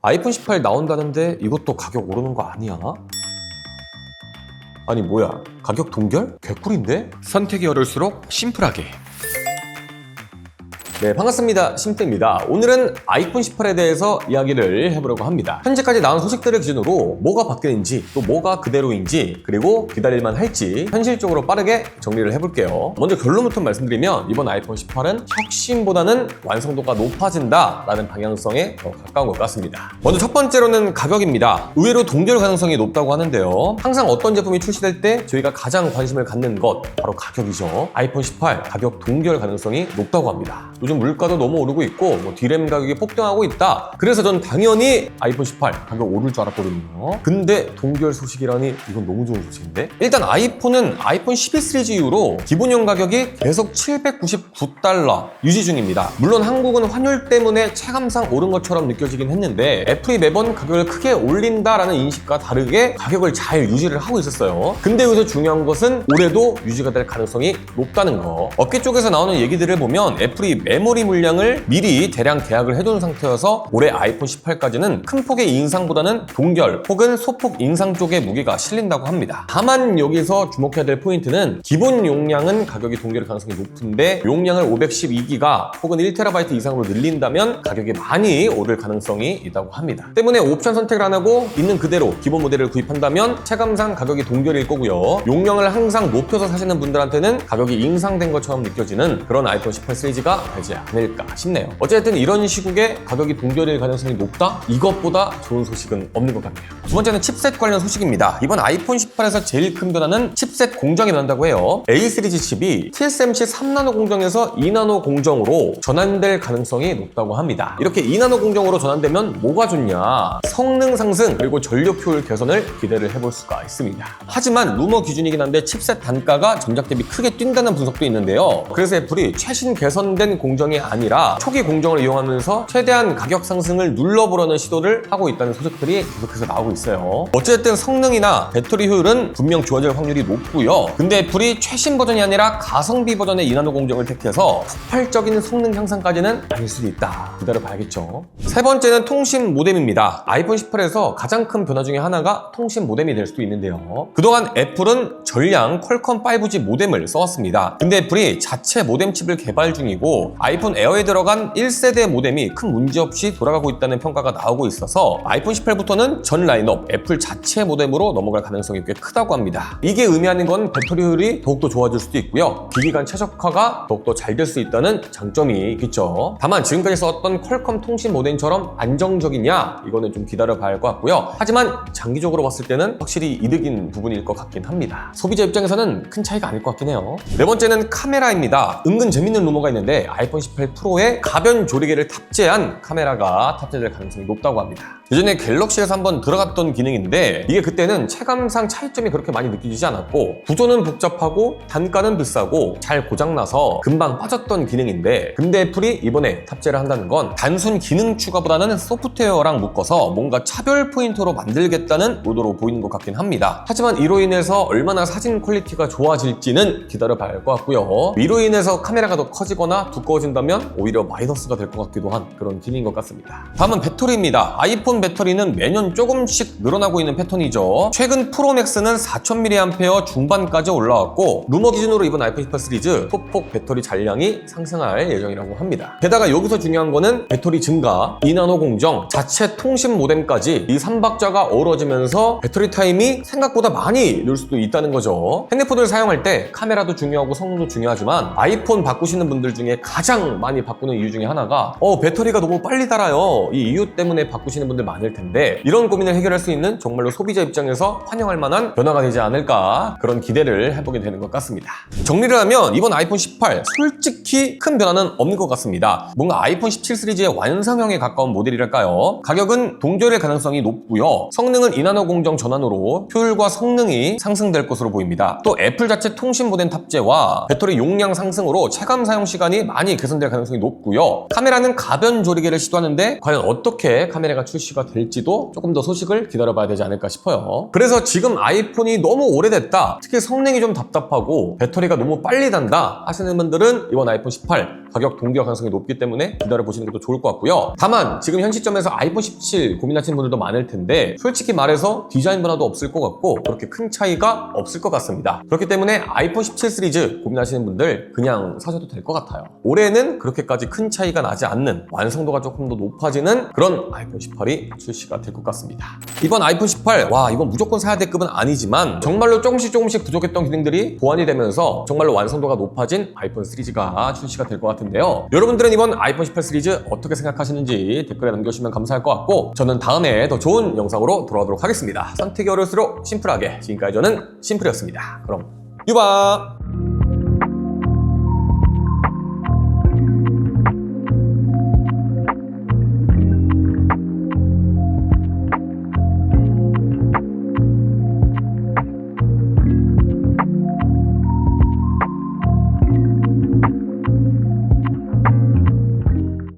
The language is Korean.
아이폰 18 나온다는데 이것도 가격 오르는 거 아니야? 아니 뭐야, 가격 동결? 개꿀인데? 선택이 어려울수록 심플하게. 네, 반갑습니다. 심플입니다. 오늘은 아이폰 18에 대해서 이야기를 해보려고 합니다. 현재까지 나온 소식들을 기준으로 뭐가 바뀌는지, 또 뭐가 그대로인지, 그리고 기다릴만 할지 현실적으로 빠르게 정리를 해볼게요. 먼저 결론부터 말씀드리면 이번 아이폰 18은 혁신보다는 완성도가 높아진다라는 방향성에 더 가까운 것 같습니다. 먼저 첫 번째로는 가격입니다. 의외로 동결 가능성이 높다고 하는데요. 항상 어떤 제품이 출시될 때 저희가 가장 관심을 갖는 것, 바로 가격이죠. 아이폰 18 가격 동결 가능성이 높다고 합니다. 요즘 물가도 너무 오르고 있고 D램 가격이 폭등하고 있다. 그래서 전 당연히 아이폰 18 가격 오를 줄 알았거든요. 근데 동결 소식이라니 이건 너무 좋은 소식인데? 일단 아이폰은 아이폰 11 시리즈 이후로 기본형 가격이 계속 $799 유지 중입니다. 물론 한국은 환율 때문에 체감상 오른 것처럼 느껴지긴 했는데 애플이 매번 가격을 크게 올린다라는 인식과 다르게 가격을 잘 유지를 하고 있었어요. 근데 여기서 중요한 것은 올해도 유지가 될 가능성이 높다는 거. 업계 쪽에서 나오는 얘기들을 보면 애플이 메모리 물량을 미리 대량 계약을 해둔 상태여서 올해 아이폰 18까지는 큰 폭의 인상보다는 동결 혹은 소폭 인상 쪽에 무게가 실린다고 합니다. 다만 여기서 주목해야 될 포인트는 기본 용량은 가격이 동결 가능성이 높은데 용량을 512기가 혹은 1TB 이상으로 늘린다면 가격이 많이 오를 가능성이 있다고 합니다. 때문에 옵션 선택을 안 하고 있는 그대로 기본 모델을 구입한다면 체감상 가격이 동결일 거고요. 용량을 항상 높여서 사시는 분들한테는 가격이 인상된 것처럼 느껴지는 그런 아이폰 18 시리즈가 되지 않을까 싶네요. 어쨌든 이런 시국에 가격이 동결일 가능성이 높다? 이것보다 좋은 소식은 없는 것 같네요. 두 번째는 칩셋 관련 소식입니다. 이번 아이폰 18에서 제일 큰 변화는 칩셋 공정이 변한다고 해요. A 시리즈 칩이 TSMC 3나노 공정에서 2나노 공정으로 전환될 가능성이 높다고 합니다. 이렇게 2나노 공정으로 전환되면 뭐가 좋냐? 성능 상승 그리고 전력 효율 개선을 기대를 해볼 수가 있습니다. 하지만 루머 기준이긴 한데 칩셋 단가가 전작 대비 크게 뛴다는 분석도 있는데요. 그래서 애플이 최신 개선된 공정이 아니라 초기 공정을 이용하면서 최대한 가격 상승을 눌러보려는 시도를 하고 있다는 소식들이 계속해서 나오고 있어요. 어쨌든 성능이나 배터리 효율은 분명 좋아질 확률이 높고요. 근데 애플이 최신 버전이 아니라 가성비 버전의 2나노 공정을 택해서 폭발적인 성능 향상까지는 아닐 수도 있다. 기다려봐야겠죠. 세 번째는 통신 모뎀입니다. 아이폰 18에서 가장 큰 변화 중에 하나가 통신 모뎀이 될 수도 있는데요. 그동안 애플은 전량 퀄컴 5G 모뎀을 써왔습니다. 근데 애플이 자체 모뎀 칩을 개발 중이고 아이폰 에어에 들어간 1세대 모뎀이 큰 문제 없이 돌아가고 있다는 평가가 나오고 있어서 아이폰 18부터는 전 라인업 애플 자체 모뎀으로 넘어갈 가능성이 꽤 크다고 합니다. 이게 의미하는 건 배터리 효율이 더욱더 좋아질 수도 있고요. 기기간 최적화가 더욱더 잘 될 수 있다는 장점이 있겠죠. 다만 지금까지 썼던 퀄컴 통신 모뎀처럼 안정적이냐? 이거는 좀 기다려봐야 할 것 같고요. 하지만 장기적으로 봤을 때는 확실히 이득인 부분일 것 같긴 합니다. 소비자 입장에서는 큰 차이가 아닐 것 같긴 해요. 네 번째는 카메라입니다. 은근 재밌는 루머가 있는데 아이폰 18 프로에 가변 조리개를 탑재한 카메라가 탑재될 가능성이 높다고 합니다. 예전에 갤럭시에서 한번 들어갔던 기능인데 이게 그때는 체감상 차이점이 그렇게 많이 느껴지지 않았고 구조는 복잡하고 단가는 비싸고 잘 고장나서 금방 빠졌던 기능인데 근데 애플이 이번에 탑재를 한다는 건 단순 기능 추가보다는 소프트웨어랑 묶어서 뭔가 차별 포인트로 만들겠다는 의도로 보이는 것 같긴 합니다. 하지만 이로 인해서 얼마나 사진 퀄리티가 좋아질지는 기다려봐야 할 것 같고요. 이로 인해서 카메라가 더 커지거나 두꺼워진다면 오히려 마이너스가 될 것 같기도 한 그런 기능인 것 같습니다. 다음은 배터리입니다. 아이폰 배터리는 매년 조금씩 늘어나고 있는 패턴이죠. 최근 프로맥스는 4000mAh 중반까지 올라왔고 루머 기준으로 이번 아이폰 18 시리즈 소폭 배터리 잔량이 상승할 예정이라고 합니다. 게다가 여기서 중요한 거는 배터리 증가, 2나노 공정, 자체 통신 모뎀까지 이 3박자가 어우러지면서 배터리 타임이 생각보다 많이 늘 수도 있다는 거죠. 핸드폰을 사용할 때 카메라도 중요하고 성능도 중요하지만 아이폰 바꾸시는 분들 중에 가장 많이 바꾸는 이유 중에 하나가 배터리가 너무 빨리 닳아요. 이 이유 때문에 바꾸시는 분들 많을 텐데 이런 고민을 해결할 수 있는 정말로 소비자 입장에서 환영할 만한 변화가 되지 않을까 그런 기대를 해보게 되는 것 같습니다. 정리를 하면 이번 아이폰 18 솔직히 큰 변화는 없는 것 같습니다. 뭔가 아이폰 17 시리즈의 완성형에 가까운 모델이랄까요. 가격은 동결의 가능성이 높고요. 성능은 2나노 공정 전환으로 효율과 성능이 상승될 것으로 보입니다. 또 애플 자체 통신 모뎀 탑재와 배터리 용량 상승으로 체감 사용 시간이 많이 개선될 가능성이 높고요. 카메라는 가변 조리개를 시도하는데 과연 어떻게 카메라가 출시가 될지도 조금 더 소식을 기다려봐야 되지 않을까 싶어요. 그래서 지금 아이폰이 너무 오래됐다, 특히 성능이 좀 답답하고 배터리가 너무 빨리 단다 하시는 분들은 이번 아이폰 18 가격 동기화 가능성이 높기 때문에 기다려보시는 것도 좋을 것 같고요. 다만 지금 현 시점에서 아이폰 17 고민하시는 분들도 많을 텐데 솔직히 말해서 디자인 변화도 없을 것 같고 그렇게 큰 차이가 없을 것 같습니다. 그렇기 때문에 아이폰 17 시리즈 고민하시는 분들 그냥 사셔도 될 것 같아요. 올해는 그렇게까지 큰 차이가 나지 않는, 완성도가 조금 더 높아지는 그런 아이폰 18이 출시가 될 것 같습니다. 이번 아이폰 18, 와 이건 무조건 사야 될 급은 아니지만 정말로 조금씩 부족했던 기능들이 보완이 되면서 정말로 완성도가 높아진 아이폰 시리즈가 출시가 될 것 같은데요. 여러분들은 이번 아이폰 18 시리즈 어떻게 생각하시는지 댓글에 남겨주시면 감사할 것 같고 저는 다음에 더 좋은 영상으로 돌아오도록 하겠습니다. 선택이 어려울수록 심플하게, 지금까지 저는 심플이었습니다. 그럼 유바!